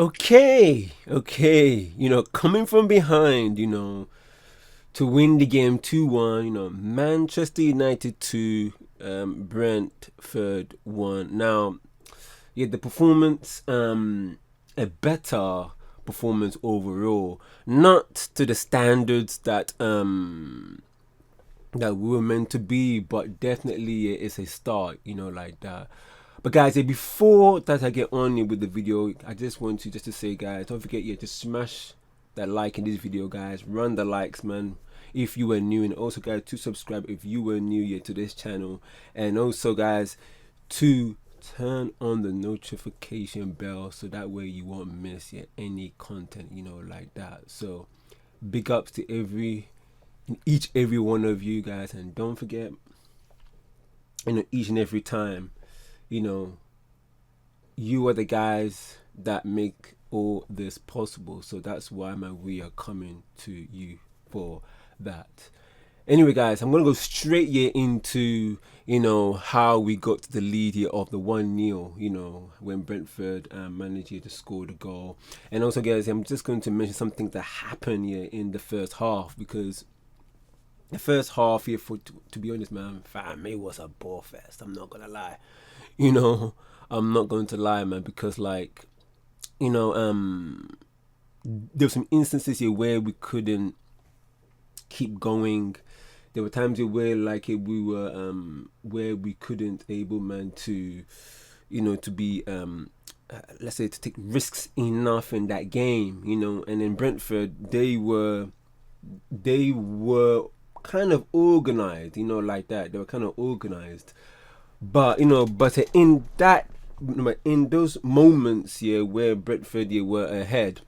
Okay, coming from behind, to win the game 2-1, Manchester United 2, Brentford 1. Now, yeah, the performance, a better performance overall, not to the standards that we were meant to be, but definitely it's a start, like that. But guys, before that I get on with the video, I just want to say, guys, don't forget, to smash that like in this video, guys. Run the likes, man, if you are new, and also, guys, to subscribe if you were new yet to this channel, and also, guys, to turn on the notification bell so that way you won't miss any content, like that. So big ups to every one of you guys, and don't forget, each and every time, you are the guys that make all this possible. So that's why, man, we are coming to you for that. Anyway, guys, I'm gonna go straight into how we got to the lead here of the 1-0. When Brentford managed to score the goal, and also, guys, I'm just going to mention something that happened here in the first half, because the first half here, to be honest, man, fam, it was a ball fest. I'm not gonna lie. I'm not going to lie, man, because, like, there were some instances here where we couldn't keep going. There were times where, like, we were where we couldn't able, man, to to be let's say, to take risks enough in that game, and in Brentford, they were kind of organized, like that. They were kind of organized, but in those moments here where Brentford were ahead,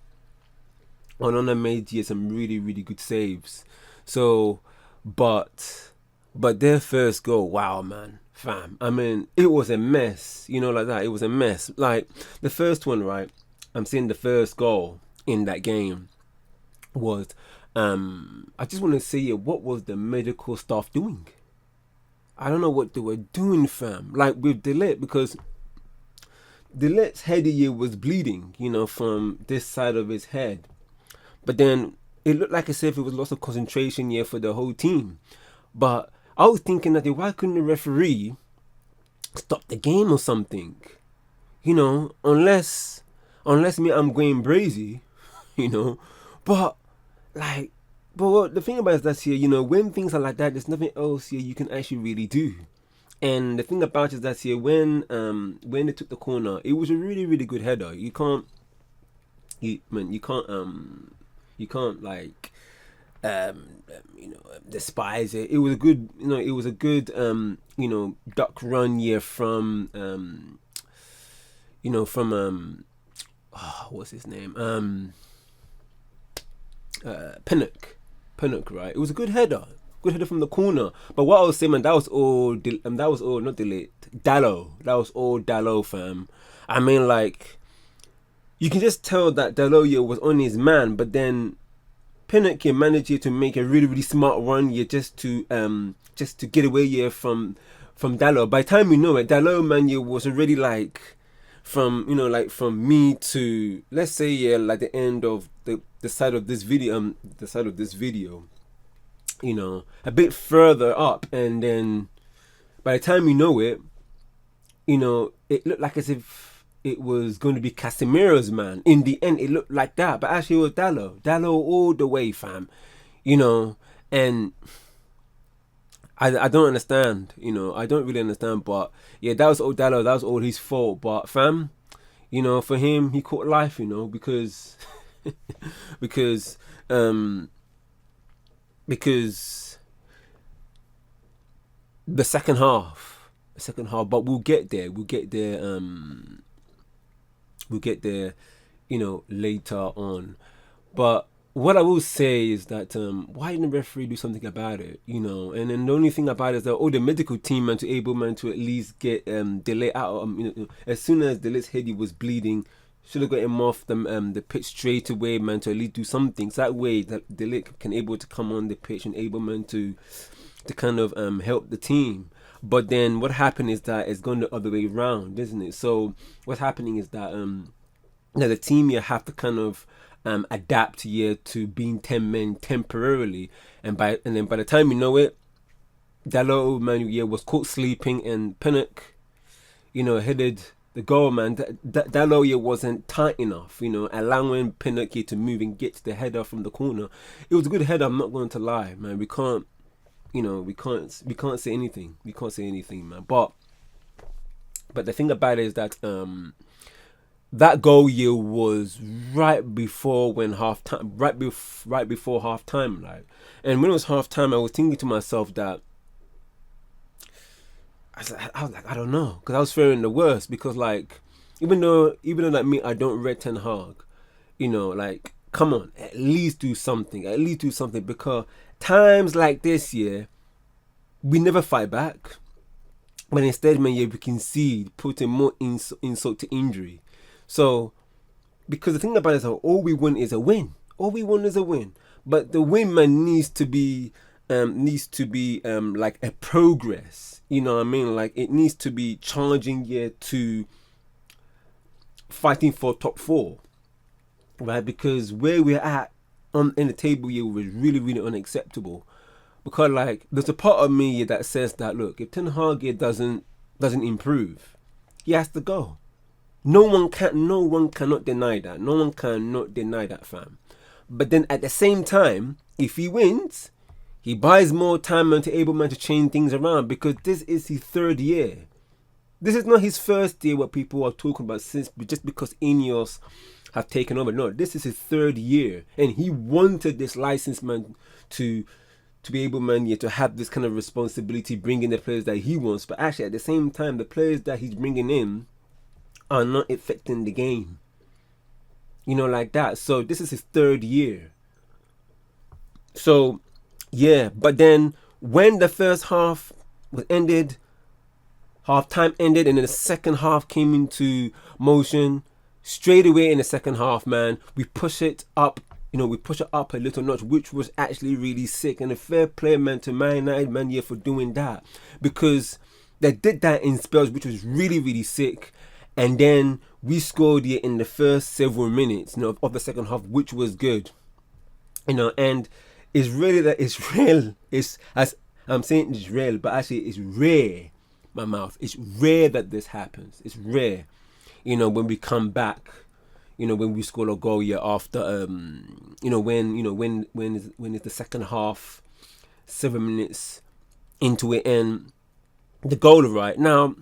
Onana made some really good saves. So, but their first goal, wow, man, fam. I mean, it was a mess, like that. It was a mess. Like the first one, right? I'm saying the first goal in that game was, I just want to say, what was the medical staff doing? I don't know what they were doing, fam. Like with De Ligt, because De Ligt's head here was bleeding, from this side of his head. But then it looked like as if it was loss of concentration here for the whole team. But I was thinking that, why couldn't the referee stop the game or something? Unless me, I'm Gvbrazy, But like, but the thing about it is that here, when things are like that, there's nothing else here you can actually really do. And the thing about it is that here, when they took the corner, it was a really good header. You can't like despise it. It was a good duck run here from what's his name, Pinnock, right? It was a good header from the corner. But what I was saying, man, that was all not delete, Dalot. That was all Dalot, fam. I mean, like, you can just tell that Dalot was on his man, but then Pinnock managed to make a really smart run just to get away from Dalot. By the time you know it, Dalot, man, was already like from me to, let's say, like the end of the side of this video, a bit further up, and then by the time you know it, it looked like as if it was going to be Casemiro's man. In the end, it looked like that, but actually it was Dalot all the way, fam. And I don't understand, I don't really understand, but yeah, that was all Dalot, that was all his fault. But fam, for him, he caught life, because because the second half, but we'll get there, later on. But what I will say is that, why didn't the referee do something about it? And then the only thing about it is that, the medical team, man, to at least get De Ligt out. As soon as De Ligt's head was bleeding, should have got him off the pitch straight away, man, to at least do something. So that way that De Ligt can able to come on the pitch and able, man, to kind of help the team. But then what happened is that it's gone the other way around, isn't it? So what's happening is that Now the team here have to kind of adapt here to being 10 men temporarily, and then by the time you know it, that little man here was caught sleeping, and Pinnock, headed the goal, man. That little here wasn't tight enough, allowing Pinnock here to move and get to the header from the corner. It was a good header, I'm not going to lie, man. We can't say anything. We can't say anything, man. But the thing about it is that that goal here was right before half time, right before half time, like. And when it was half time, I was thinking to myself that I was like, I don't know, because I was fearing the worst, because like even though like me, I don't rate Ten Hag, like, come on, at least do something, because times like this year, we never fight back, but instead, man, yeah, we concede, putting more insult to injury. So, because the thing about it is, all we want is a win. But the win, man, needs to be like a progress. You know what I mean? Like, it needs to be challenging to fighting for top 4, right? Because where we're at in the table here was really, really unacceptable. Because like, there's a part of me that says that, look, if Ten Hag doesn't improve, he has to go. No one cannot deny that. No one cannot deny that, fam. But then at the same time, if he wins, he buys more time and to able man to change things around, because this is his 3rd year. This is not his first year what people are talking about since just because Ineos have taken over. No, this is his 3rd year, and he wanted this license, man, to be able, man, to have this kind of responsibility, bringing the players that he wants. But actually, at the same time, the players that he's bringing in are not affecting the game, like that. So this is his 3rd year. So yeah, but then when the first half was ended, half time ended, and then the second half came into motion, straight away in the second half, man, we push it up. We push it up a little notch, which was actually really sick. And a fair play, man, to Man United, man, yeah, for doing that, because they did that in spells, which was really, really sick. And then we scored it in the first several minutes, of the second half, which was good. And it's really that Israel is, as I'm saying, Israel, but actually it's rare. My mouth. It's rare that this happens. It's rare. When we come back, when we score a goal after when is the second half, 7 minutes into it, and the goal, right now.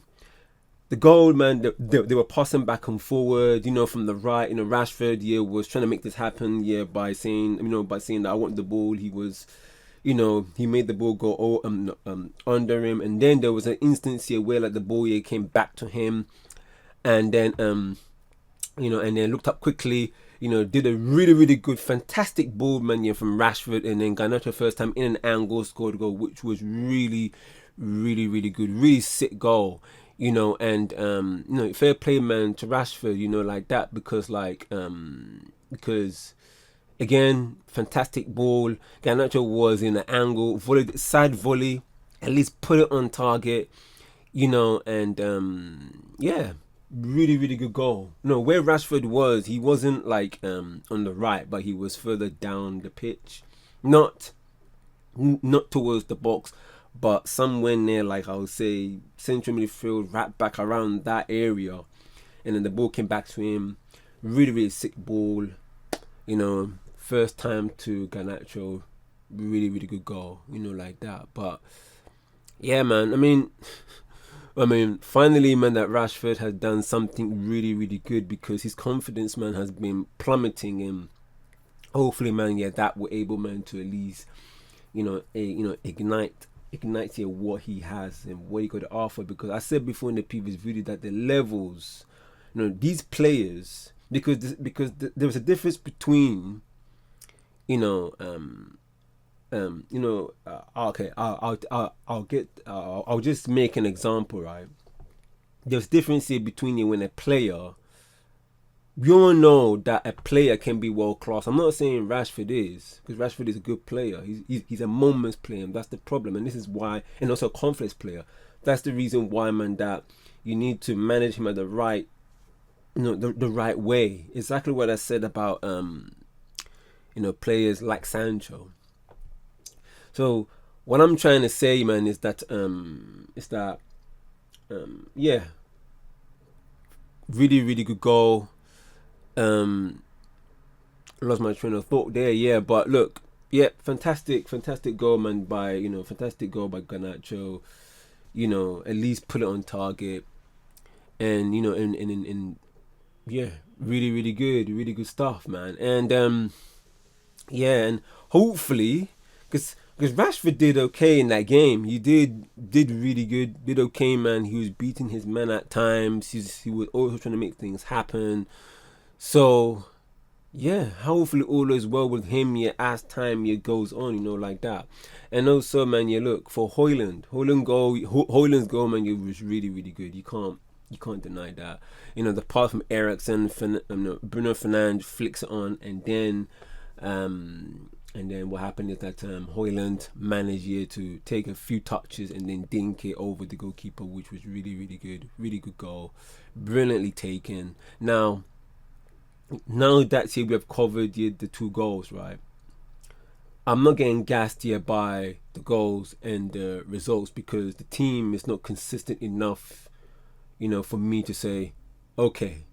The goal, man, they were passing back and forward, from the right. Rashford, was trying to make this happen, by saying that I want the ball. He was, he made the ball go under him, and then there was an instance here where like the ball came back to him, and then and then looked up quickly, did a really, really good, fantastic ball, man, from Rashford, and then Garnacho first time in an angle scored a goal, which was really, really, really good, really sick goal. And fair play, man, to Rashford, like that, because again, fantastic ball. Garnacho was in an angle, side volley, at least put it on target, and yeah, really, really good goal. Where Rashford was, he wasn't like on the right, but he was further down the pitch, not towards the box, but somewhere near, like I would say, central midfield, right back around that area. And then the ball came back to him. Really, really sick ball. First time to Garnacho. Really, really good goal. Like that. But yeah, man. I mean, finally, man, that Rashford has done something really, really good, because his confidence, man, has been plummeting, and hopefully, man, that will able, man, to at least, ignite here what he has and what he got to offer. Because I said before in the previous video that the levels, these players, because there was a difference between, okay, I'll just make an example, right? There's difference here between when a player, we all know that a player can be world class. I'm not saying Rashford is, because Rashford is a good player. He's a moments player, and that's the problem. And this is why, and also a confidence player. That's the reason why, man, that you need to manage him at the right the right way. Exactly what I said about players like Sancho. So what I'm trying to say, man, is that yeah, really really good goal. Lost my train of thought there, yeah, but look, yeah, fantastic goal, man, by fantastic goal by Garnacho. At least put it on target, and and yeah, really good stuff, man. And yeah, and hopefully, because Rashford did okay in that game. He did really good, did okay, man. He was beating his man at times. He was also trying to make things happen. So yeah, hopefully all is well with him, yeah, as time goes on, like that. And also, man, yeah, look, for Højlund's goal, man, it was really really good. You can't deny that. The pass from Eriksen, Bruno Fernandes flicks it on, and then what happened is that Højlund managed to take a few touches and then dink it over the goalkeeper, which was really really good, really good goal, brilliantly taken. Now that we have covered the two goals, right? I'm not getting gassed here by the goals and the results, because the team is not consistent enough, for me to say, okay,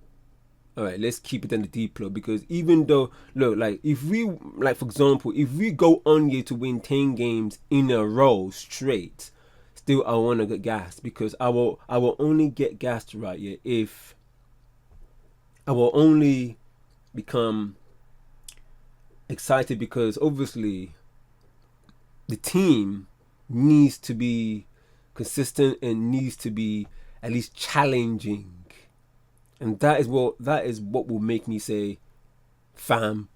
all right, let's keep it in the deep low. Because even though, look, for example, if we go on here to win 10 games in a row straight, still I want to get gassed, because I will only get gassed, right, yeah, if I will only become excited, because obviously the team needs to be consistent and needs to be at least challenging, and that is what will make me say, fam,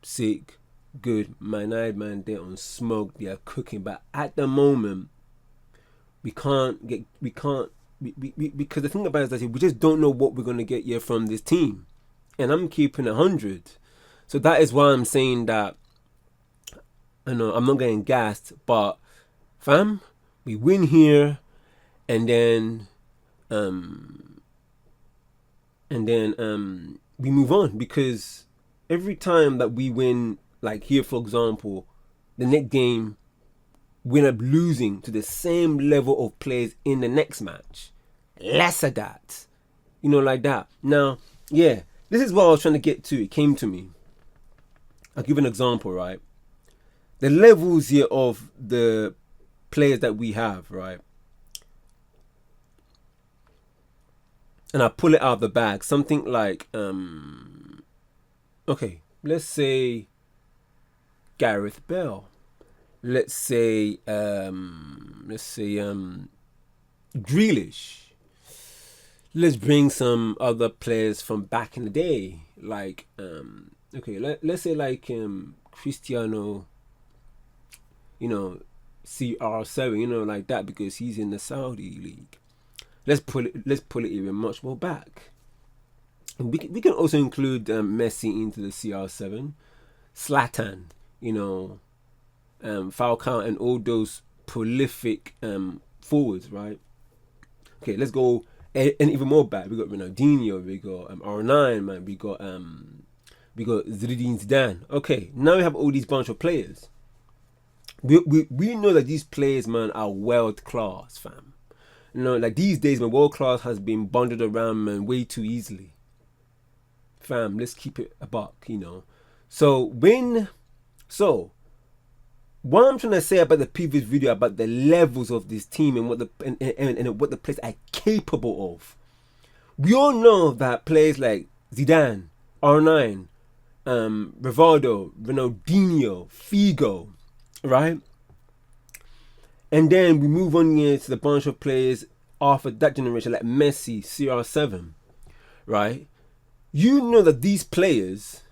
sick, good, man. They're on smoke, they are cooking. But at the moment, because the thing about it is that we just don't know what we're gonna get here from this team. And I'm keeping 100. So that is why I'm saying that, I'm not getting gassed, but fam, we win here, and then we move on, because every time that we win, like here for example, the next game we end up losing to the same level of players in the next match. Lesser that, like that. Now, yeah. This is what I was trying to get to. It came to me. I'll give an example, right? The levels here of the players that we have, right? And I pull it out of the bag. Something like, okay, let's say Gareth Bale. Let's say Grealish. Let's bring some other players from back in the day, like let's say like Cristiano, CR7, like that, because he's in the Saudi league. Let's pull it even much more back. And we can also include Messi into the CR7, Zlatan, Falcao, and all those prolific forwards, right? Okay, let's go. And even more back, we got Ronaldinho, we got R9, man, we got Zinedine Zidane. Okay, now we have all these bunch of players. We know that these players, man, are world class, fam. Like these days, man, world class has been bundled around, man, way too easily. Fam, let's keep it a buck, So what I'm trying to say about the previous video about the levels of this team and what the players are capable of. We all know that players like Zidane, R9, Rivaldo, Ronaldinho, Figo, right? And then we move on here to the bunch of players after that generation like Messi, CR7, right? You know that these players,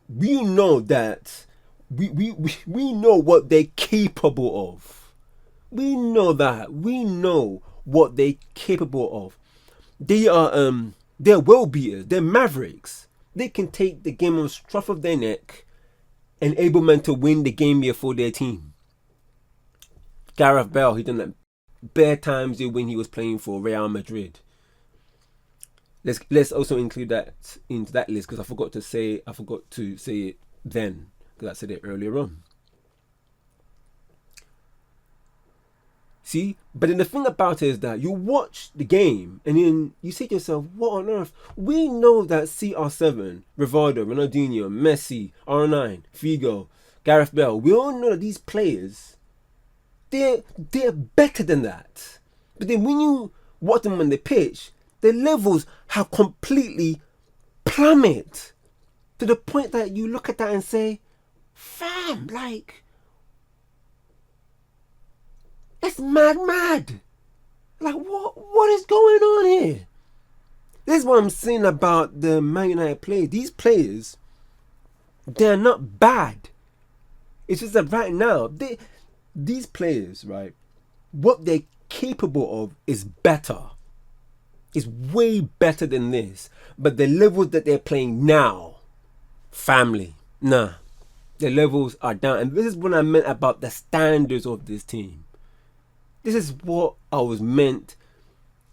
we know that we know what they're capable of. We know that. We know what they're capable of. They're world beaters. They're mavericks. They can take the game on the scruff of their neck and able men to win the game here for their team. Gareth Bale, he done that bare times when he was playing for Real Madrid. let's also include that into that list, because I forgot to say it then, because I said it earlier on. See, but then the thing about it is that you watch the game and then you say to yourself, what on earth? We know that CR7, Rivaldo, Ronaldinho, Messi, R9, Figo, Gareth Bale, we all know that these players, they're better than that. But then when you watch them on the pitch, their levels have completely plummet to the point that you look at that and say, fam, like, it's mad. Like, what is going on here? This is what I'm saying about the Man United players. These players, they're not bad. It's just that right now, these players, right, what they're capable of is better. It's way better than this. But the levels that they're playing now, family, nah. The levels are down. And this is what I meant about the standards of this team. This is what I was meant.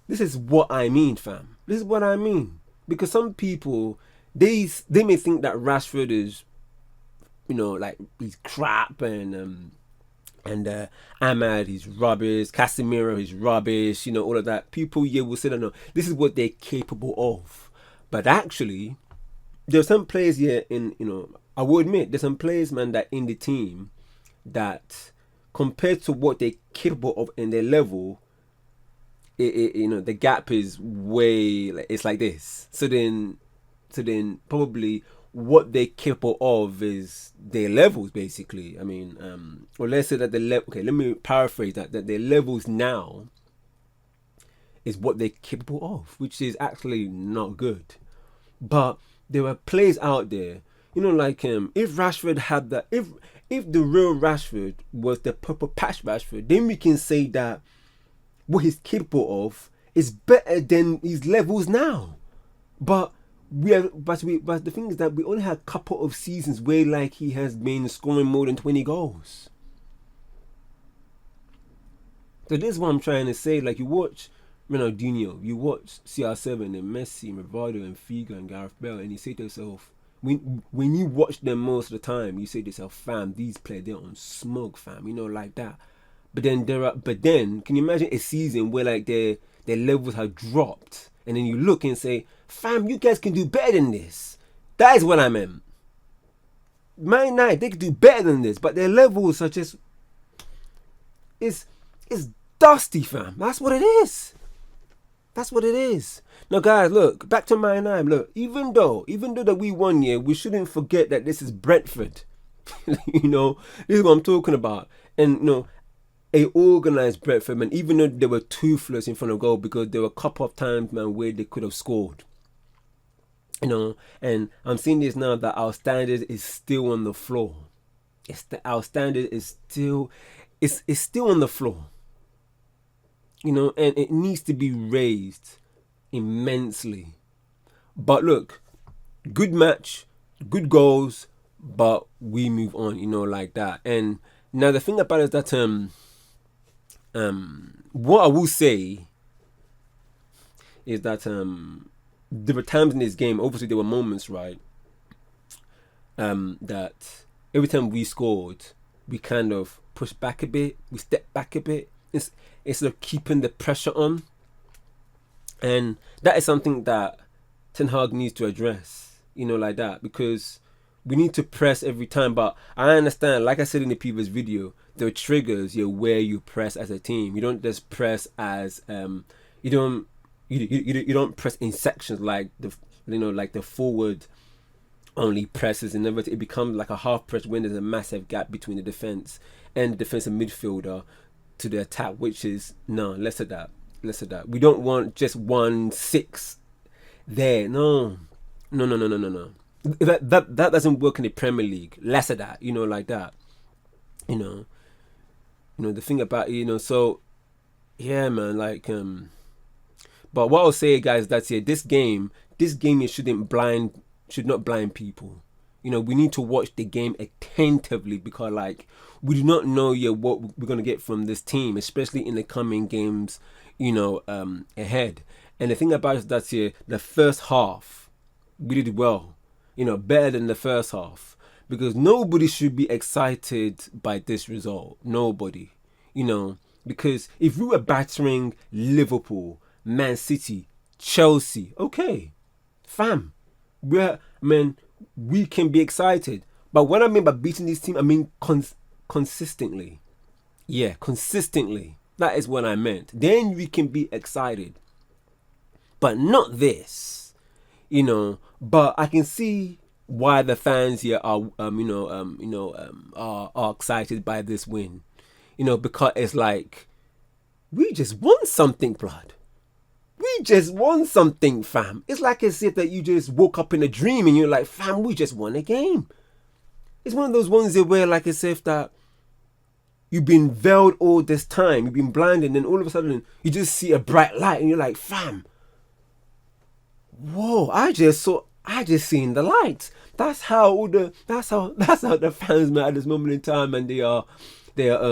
This is what I mean, fam. This is what I mean. Because some people, they may think that Rashford is, like, he's crap, and Ahmad, he's rubbish, Casemiro, he's rubbish, all of that. People, will say, no, this is what they're capable of. But actually, there's some players here I will admit, there's some players, man, that in the team that, compared to what they're capable of in their level, the gap is way, it's like this. So then probably what they're capable of is their levels, basically. I mean, or let's say that the level. Okay, let me paraphrase that their levels now is what they're capable of, which is actually not good. But there are players out there, like if Rashford had that, if the real Rashford was the purple patch Rashford, then we can say that what he's capable of is better than his levels now. But but the thing is that we only had a couple of seasons where, like, he has been scoring more than 20 goals. So this is what I'm trying to say. Like, you watch Ronaldinho, you watch CR7 and Messi and Rivaldo and Figo and Gareth Bale, and you say to yourself, when you watch them most of the time, you say to yourself, fam, these players, they're on smoke, fam, like that. But then can you imagine a season where, like, their levels have dropped, and then you look and say, fam, you guys can do better than this. That is what I meant. Man United, they can do better than this, but their levels are just, it's dusty, fam. That's what it is. That's what it is. Now, guys, look, back to Man United. Look, even though that we won here, we shouldn't forget that this is Brentford. This is what I'm talking about. And, a organised Brentford, man, even though they were toothless in front of goal, because there were a couple of times, man, where they could have scored. And I'm seeing this now, that our standard is still on the floor. Our standard is still, it's still on the floor. And it needs to be raised immensely. But look, good match, good goals, but we move on, like that. And now the thing about it is that what I will say is that there were times in this game, obviously there were moments, right, that every time we scored, we kind of pushed back a bit, we stepped back a bit, instead of keeping the pressure on. And that is something that Ten Hag needs to address, like that, because we need to press every time. But I understand, like I said in the previous video, there are triggers where you press as a team. You don't just press as you don't press in sections like the forward only presses, and never it becomes like a half press when there's a massive gap between the defense and the defensive midfielder to the attack, which is less of that. We don't want just 1-6 there. No. That doesn't work in the Premier League. Less of that, like that. The thing about so yeah, man, like but what I'll say, guys, that's it. This game should not blind people. We need to watch the game attentively, because, like, we do not know what we're gonna get from this team, especially in the coming games, ahead. And the thing about it is that here, the first half, we did well. Better than the first half. Because nobody should be excited by this result. Nobody. Because if we were battering Liverpool, Man City, Chelsea, okay, fam, we can be excited. But what I mean by beating this team, I mean consistently. Yeah, consistently. That is what I meant. Then we can be excited. But not this, But I can see why the fans here are, are excited by this win, because it's like we just won something, blood. We just won something, fam. It's like as if that you just woke up in a dream and you're like, fam, we just won a game. It's one of those ones where, like, as if that you've been veiled all this time, you've been blinded, and then all of a sudden you just see a bright light, and you're like, fam, whoa! I just seen the light. That's how the fans, man, at this moment in time, and they're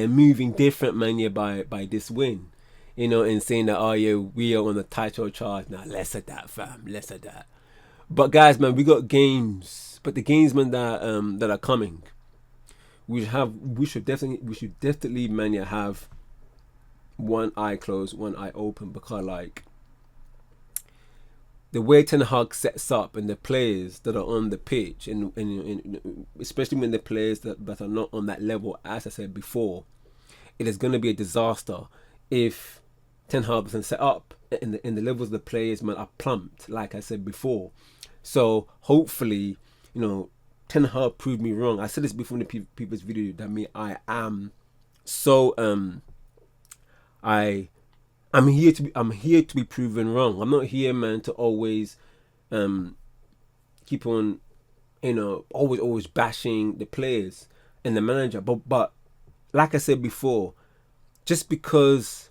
moving different, man, yeah, by this win. And saying that, oh yeah, we are on the title charge now. Less of that, fam. Less of that. But guys, man, we got games. But the games, man, that are coming, we should definitely, man, yeah, have one eye closed, one eye open, because like the way Ten Hag sets up and the players that are on the pitch, and especially when the players that are not on that level, as I said before, it is going to be a disaster if Ten Hag doesn't set up and the levels of the players, man, are plumped, like I said before. So hopefully, Ten Hag proved me wrong. I said this before in the previous video that I am so I'm here to be proven wrong. I'm not here, man, to always keep on always bashing the players and the manager. But like I said before, just because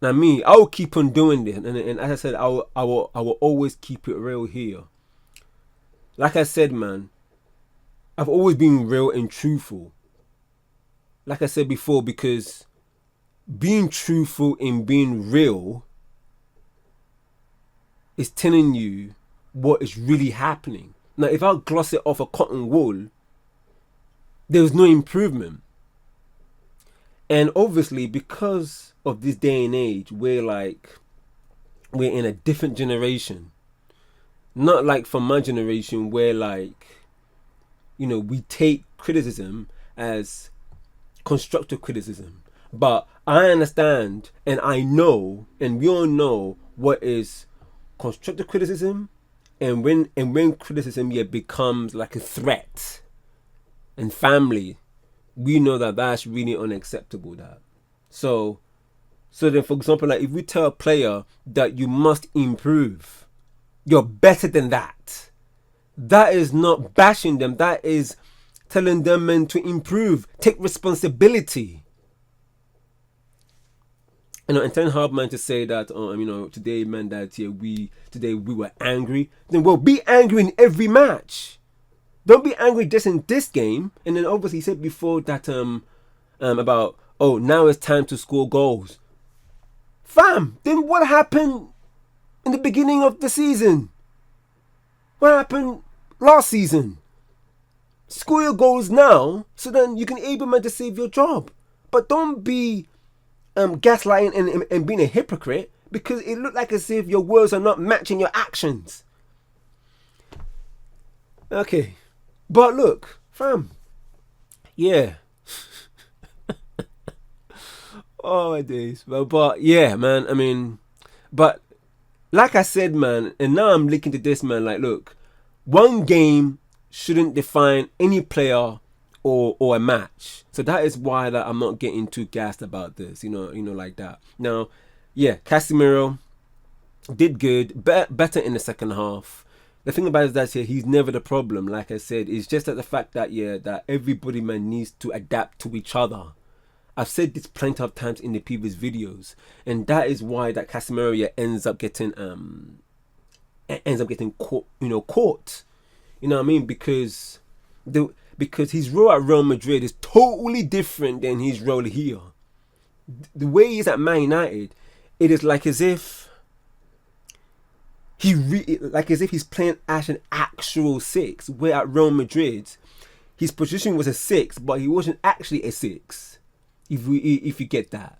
I will keep on doing this, and as I said, I will always keep it real here. Like I said, man, I've always been real and truthful. Like I said before, because being truthful and being real is telling you what is really happening. Now, if I gloss it off a cotton wool, there's no improvement. And obviously, because of this day and age, we're in a different generation. Not like from my generation where we take criticism as constructive criticism. But I understand and I know, and we all know what is constructive criticism, and when criticism becomes like a threat. And family, we know that that's really unacceptable. That so then, for example, like if we tell a player that you must improve, you're better than that. That is not bashing them. That is telling them, man, to improve, take responsibility. And Ten Hag, man, to say that, today, man, that we were angry. Then, well, be angry in every match. Don't be angry just in this game. And then obviously he said before that about, oh, now it's time to score goals. Fam, then what happened in the beginning of the season? What happened last season? Score your goals now, so then you can able, man, to save your job. But don't be gaslighting and being a hypocrite, because it looked like as if your words are not matching your actions. Okay, but look, fam, yeah. Oh my days. But yeah, man, but like I said, man, and now I'm linking to this, man, like, look, one game shouldn't define any player or a match. So that is why that I'm not getting too gassed about this, like that. Now, yeah, Casemiro did good, better in the second half. The thing about it is that he's never the problem. Like I said, it's just that the fact that that everybody, man, needs to adapt to each other. I've said this plenty of times in the previous videos, and that is why that Casemiro ends up getting caught. You know what I mean? Because his role at Real Madrid is totally different than his role here. The way he's at Man United it is like as if like as if he's playing as an actual six. Where at Real Madrid, his position was a six, but he wasn't actually a six. If you get that,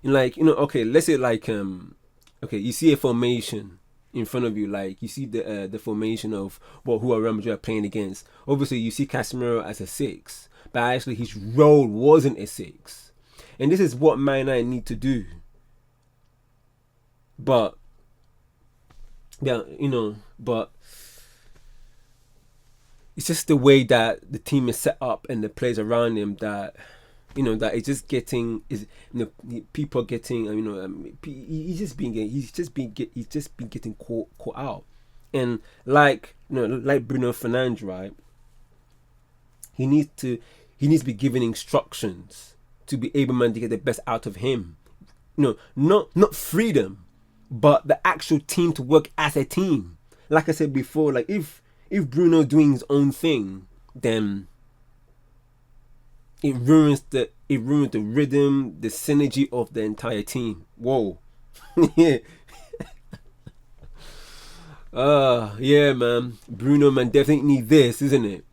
like, okay, let's say like okay, you see a formation in front of you, like you see the formation of who Real Madrid are playing against. Obviously, you see Casemiro as a six, but actually his role wasn't a six, and this is what Man United need to do. But yeah, but it's just the way that the team is set up and the players around him that that it's just getting people getting he's just been getting caught out. And like like Bruno Fernandes, right? He needs to be given instructions to be able, man, to get the best out of him. Not freedom, but the actual team to work as a team. Like I said before, like if Bruno doing his own thing, then it ruins the rhythm, the synergy of the entire team. Whoa. Yeah. Yeah, man. Bruno, man, definitely need this, isn't it?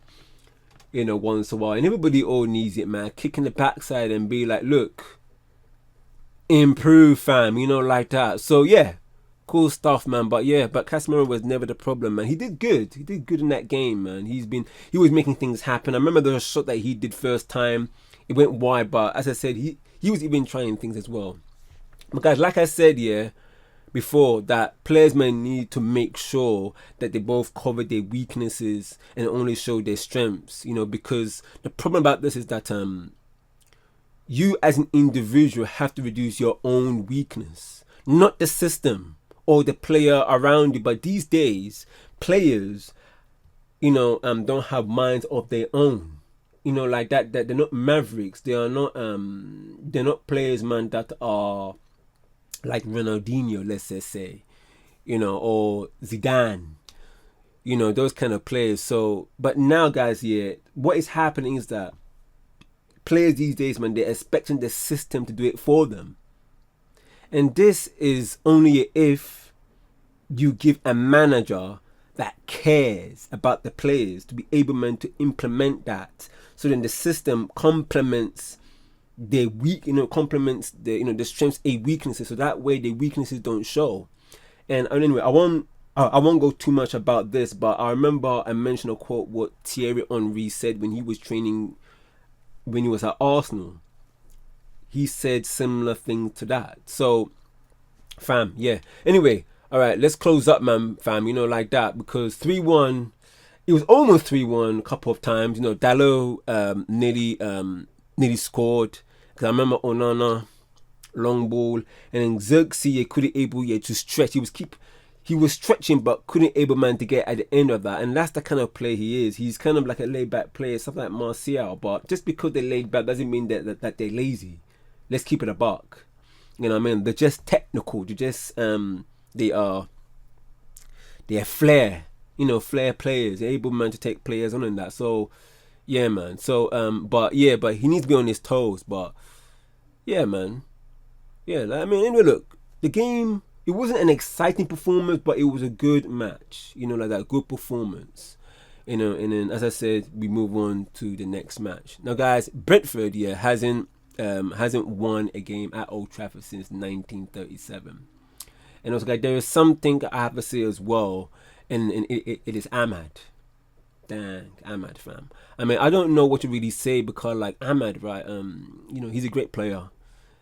Once in a while. And everybody all needs it, man. Kick in the backside and be like, look, improve, fam, like that. So yeah, cool stuff, man. But Casemiro was never the problem, man. He did good in that game, man. He was making things happen. I remember there was a shot that he did first time, it went wide, but as I said, he was even trying things as well. But guys, like I said before, that players may need to make sure that they both cover their weaknesses and only show their strengths, because the problem about this is that you as an individual have to reduce your own weakness, not the system or the player around you. But these days, players, don't have minds of their own. Like that they're not mavericks. They are not they're not players, man, that are like Ronaldinho, let's just say, or Zidane, those kind of players. So, but now, guys, what is happening is that players these days, man, they're expecting the system to do it for them. And this is only if you give a manager that cares about the players to be able, man, to implement that. So then the system complements their complements the strengths and weaknesses. So that way the weaknesses don't show. And anyway, I won't go too much about this, but I remember I mentioned a quote what Thierry Henry said when he was training, when he was at Arsenal. He said similar things to that. So, fam, yeah. Anyway, all right, let's close up, man, fam. Like that, because 3-1. It was almost 3-1 a couple of times. Dalot nearly scored. Because I remember Onana, long ball, and then Xerxes couldn't able to stretch. He was stretching but couldn't able, man, to get at the end of that. And that's the kind of player he is. He's kind of like a laid back player, something like Martial. But just because they're laid back doesn't mean that they're lazy. Let's keep it a buck. You know what I mean? They're just technical. They're just they're flair. Flair players. They're able, man, to take players on and that. So yeah, man. So but he needs to be on his toes. But yeah, man. Yeah, anyway, look, the game, it wasn't an exciting performance, but it was a good match. Like that, good performance. And then, as I said, we move on to the next match. Now, guys, Brentford hasn't won a game at Old Trafford since 1937. And also, guys, there is something I have to say as well, and it is Ahmad. Dang, Ahmad, fam. I don't know what to really say, because like Ahmad, right? He's a great player.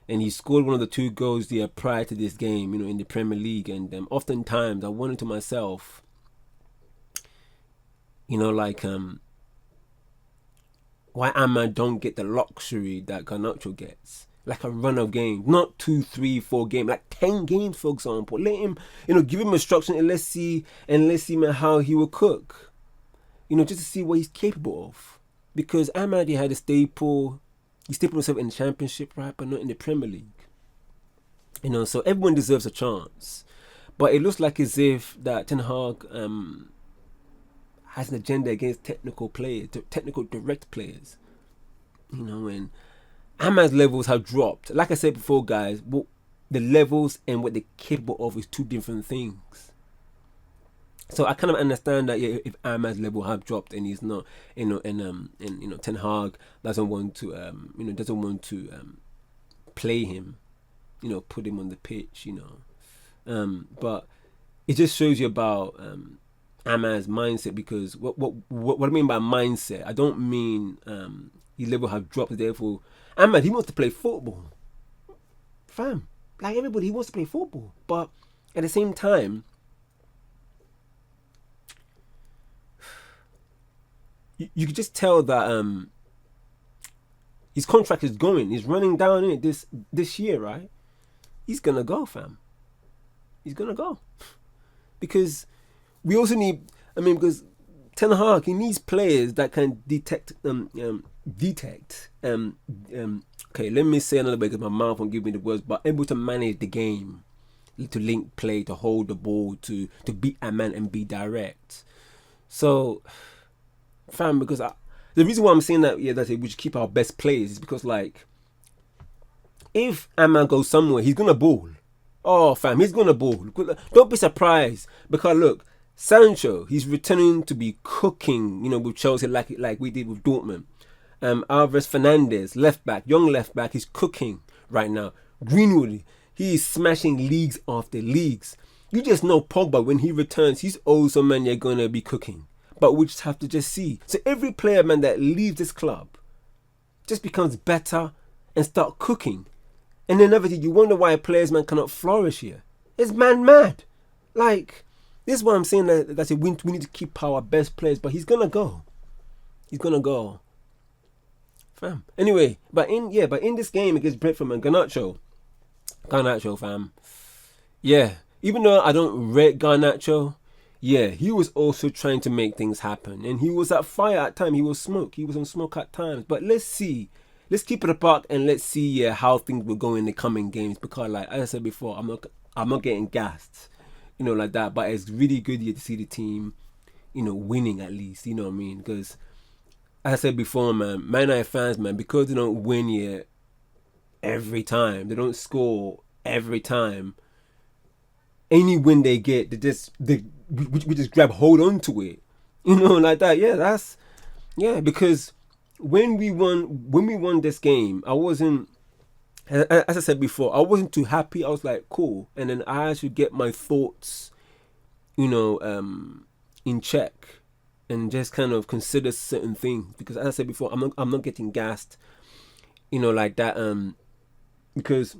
And he scored one of the 2 goals there prior to this game, in the Premier League. And oftentimes I wonder to myself, why Ahmad don't get the luxury that Garnacho gets, like a run of games, not 2, 3, 4 games, like 10 games, for example. Let him, give him instruction, and let's see, man, how he will cook, just to see what he's capable of. Because Ahmad, he had a staple. He stapled himself in the Championship, right, but not in the Premier League. So everyone deserves a chance. But it looks like as if that Ten Hag has an agenda against technical players, technical direct players. And Ahmad's levels have dropped. Like I said before, guys, the levels and what they're capable of is two different things. So I kind of understand that if Ahmad's level have dropped and he's not, and Ten Hag doesn't want to, play him, put him on the pitch, but it just shows you about Ahmad's mindset, because what I mean by mindset, I don't mean his level have dropped. Therefore, Ahmad, he wants to play football, fam. Like everybody, he wants to play football, but at the same time, you could just tell that his contract is going. He's running down in it this year, right? He's gonna go, fam. He's gonna go because we also need. Because Ten Hag, he needs players that can detect. Okay, let me say another way because my mouth won't give me the words, but able to manage the game, to link play, to hold the ball, to beat a man and be direct. So, fam, because the reason why I'm saying that, that we should keep our best players is because, like, if Ahmad goes somewhere, he's gonna ball. Oh, fam, he's gonna ball. Don't be surprised, because look, Sancho, he's returning to be cooking, with Chelsea like we did with Dortmund. Alvarez Fernandez, left back, young left back, he's cooking right now. Greenwood, he is smashing leagues after leagues. You just know Pogba, when he returns, he's also, man, you're gonna be cooking. But we just have to just see. So every player, man, that leaves this club just becomes better and start cooking. And then another thing, you wonder why players, man, cannot flourish here. It's man mad. Like, this is why I'm saying that we need to keep our best players. But he's gonna go. He's gonna go. Fam. Anyway, but in this game against Brentford, man, Garnacho, fam. Yeah, even though I don't rate Garnacho, yeah, he was also trying to make things happen, and he was at fire at times. He was on smoke at times. But let's see, let's keep it apart and let's see how things will go in the coming games. Because, like as I said before, I'm not getting gassed, like that. But it's really good to see the team, winning at least. You know what I mean? Because, as I said before, man United fans, man, because they don't win yet every time, they don't score every time. Any win they get, we just hold on to it, like that. Yeah, because when we won this game, I wasn't, as I said before, I wasn't too happy. I was like, cool, and then I had to get my thoughts, in check, and just kind of consider certain things, because as I said before, I'm not getting gassed, like that, because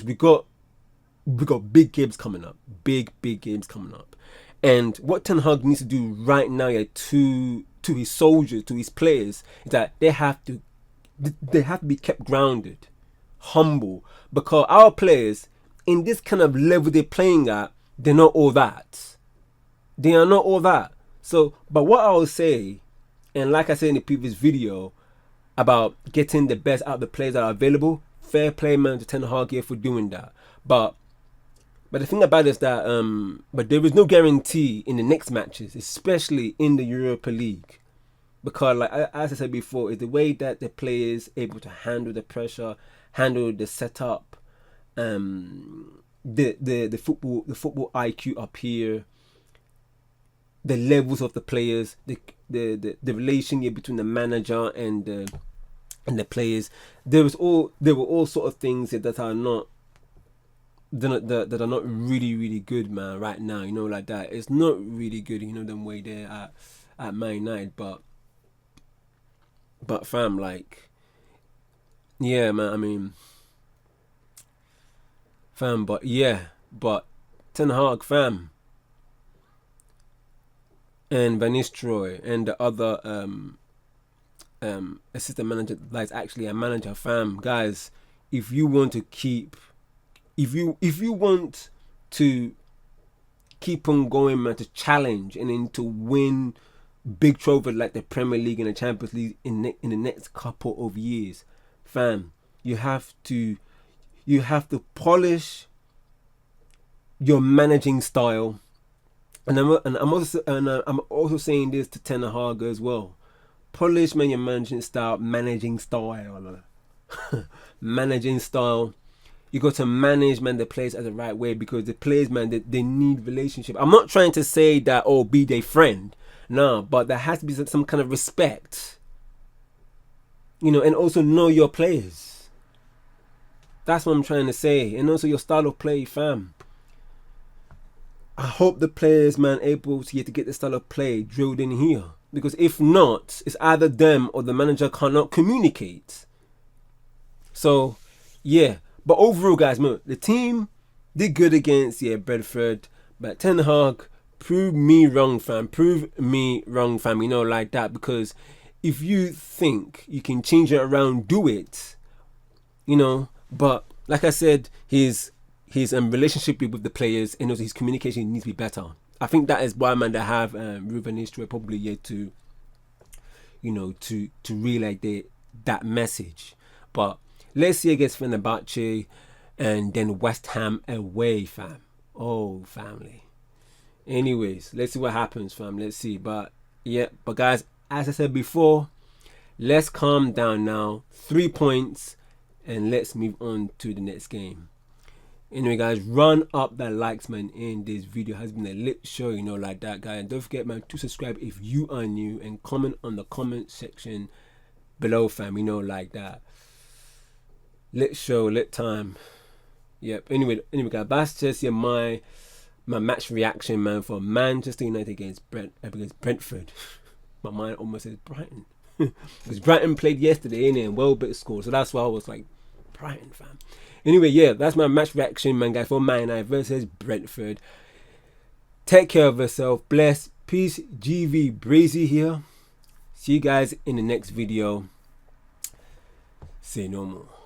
we got big games coming up, big games coming up, and what Ten Hag needs to do right now, to his soldiers, to his players, is that they have to be kept grounded, humble, because our players in this kind of level they're playing at, they're not all that. They are not all that. So, but what I will say, and like I said in the previous video about getting the best out of the players that are available, fair play, man, to Ten Hag here for doing that. But the thing about it is that but there is no guarantee in the next matches, especially in the Europa League, because, like as I said before, is the way that the players able to handle the pressure, handle the setup, the football IQ up here, the levels of the players, the relationship between the manager and the players. There were all sort of things that are not really good, man, right now. Like that. It's not really good. The way they're at Man United, but fam, like, yeah, man. Fam, but Ten Hag, fam, and Van Nistelrooy and the other assistant manager that is actually a manager, fam, guys, if you want to keep on going, man, to challenge and then to win big trophies like the Premier League and the Champions League in the next couple of years, fam, you have to polish your managing style. And I'm also saying this to Ten Hag as well. Polish, man, your managing style. managing style. You got to manage, man, the players as the right way, because the players, man, they need relationship. I'm not trying to say that, oh, be their friend. No, but there has to be some kind of respect. You know, and also know your players. That's what I'm trying to say. And also your style of play, fam. I hope the players, man, able to get the style of play drilled in here. Because if not, it's either them or the manager cannot communicate. So, yeah. But overall, guys, man, the team did good against Brentford. But Ten Hag, prove me wrong, fam. Prove me wrong, fam. You know, like that. Because if you think you can change it around, do it. You know. But like I said, his relationship with the players and also his communication needs to be better. I think that is why, man, they have Ruben Nistelrooy probably yet to, you know, to relay that message. But let's see against Fenerbahce and then West Ham away, fam. Oh, family. Anyways, let's see what happens, fam. Let's see. But yeah, but guys, as I said before, let's calm down now. 3 points, and let's move on to the next game. Anyway, guys, run up that likes, man, in this video. Has been a lit show, you know, like that, guy. And don't forget, man, to subscribe if you are new, and comment on the comment section below, fam, you know, like that. Lit show, lit time. Yep. Anyway, guys, that's just my match reaction, man, for Manchester United against Brentford. My mind almost says Brighton. Because Brighton played yesterday, innit, and Welbeck scored. So that's why I was like, Brighton, fam. Anyway, yeah, that's my match reaction, man, guys, for Man United versus Brentford. Take care of yourself. Bless. Peace. Gvbrazy here. See you guys in the next video. Say no more.